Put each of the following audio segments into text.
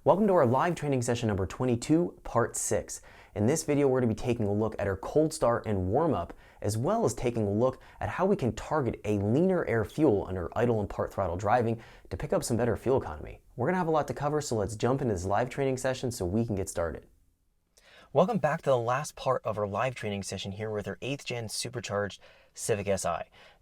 Welcome to our live training session number 22, part 6. In this video, we're going to be taking a look at our cold start and warm-up, as well as taking a look at how we can target a leaner air fuel under idle and part throttle driving to pick up some better fuel economy. We're going to have a lot to cover, so let's jump into this live training session so we can get started. Welcome back to the last part of our live training session here with our 8th gen supercharged Civic Si.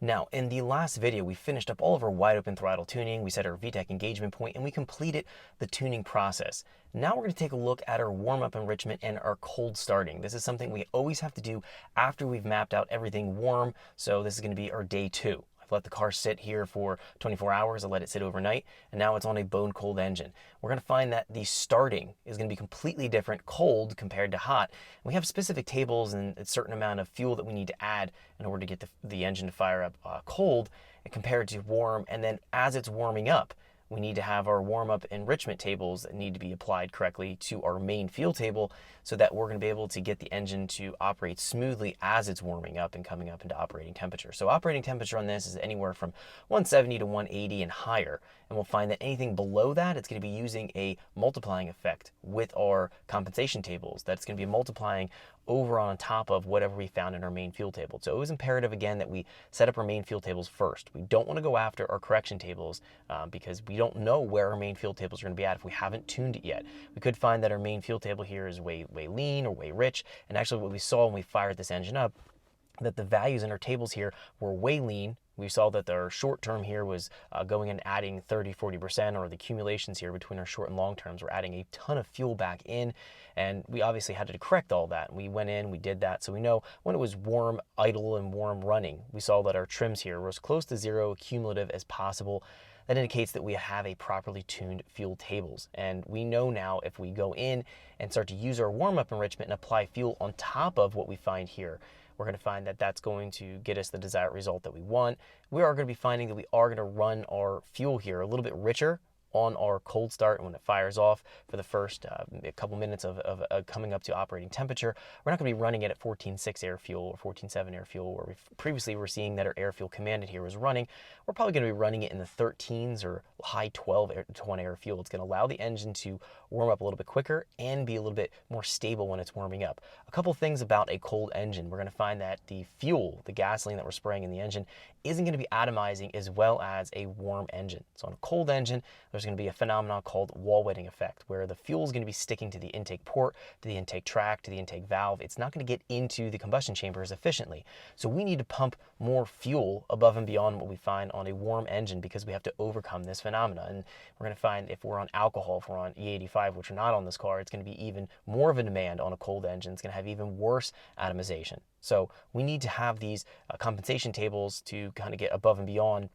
Now, in the last video, we finished up all of our wide open throttle tuning, we set our VTEC engagement point, and we completed the tuning process. Now we're going to take a look at our warm-up enrichment and our cold starting. This is something we always have to do after we've mapped out everything warm, so this is going to be our day 2. Let the car sit here for 24 hours. I let it sit overnight, and now it's on a bone cold engine. We're going to find that the starting is going to be completely different cold compared to hot. And we have specific tables and a certain amount of fuel that we need to add in order to get the engine to fire up cold compared to warm. And then as it's warming up, we need to have our warm-up enrichment tables that need to be applied correctly to our main fuel table so that we're going to be able to get the engine to operate smoothly as it's warming up and coming up into operating temperature. So operating temperature on this is anywhere from 170 to 180 and higher. And we'll find that anything below that, it's going to be using a multiplying effect with our compensation tables. That's going to be multiplying over on top of whatever we found in our main fuel table. So it was imperative, again, that we set up our main fuel tables first. We don't want to go after our correction tables because we don't know where our main fuel tables are going to be at if we haven't tuned it yet. We could find that our main fuel table here is way lean or way rich. And actually what we saw when we fired this engine up, that the values in our tables here were way lean. We saw that our short term here was going and adding 30-40%, or the accumulations here between our short and long terms were adding a ton of fuel back in. And we obviously had to correct all that. We went in, we did that. So we know when it was warm idle and warm running, we saw that our trims here were as close to zero cumulative as possible. That indicates that we have a properly tuned fuel tables. And we know now if we go in and start to use our warm-up enrichment and apply fuel on top of what we find here, we're going to find that that's going to get us the desired result that we want. We are going to be finding that we are going to run our fuel here a little bit richer on our cold start, and when it fires off for the first couple minutes of coming up to operating temperature. We're not going to be running it at 14.6 air fuel or 14.7 air fuel, where we previously were seeing that our air fuel commanded here was running. We're probably going to be running it in the 13s or high 12 to 1 air fuel. It's going to allow the engine to warm up a little bit quicker and be a little bit more stable when it's warming up. A couple things about a cold engine. We're going to find that the fuel, the gasoline that we're spraying in the engine, isn't going to be atomizing as well as a warm engine. So on a cold engine, there's going to be a phenomenon called wall wetting effect, where the fuel is going to be sticking to the intake port, to the intake track, to the intake valve. It's not going to get into the combustion chamber as efficiently. So we need to pump more fuel above and beyond what we find on a warm engine because we have to overcome this phenomenon. And we're going to find if we're on alcohol, if we're on E85, which are not on this car, it's going to be even more of a demand on a cold engine. It's going to have even worse atomization. So we need to have these compensation tables to kind of get above and beyond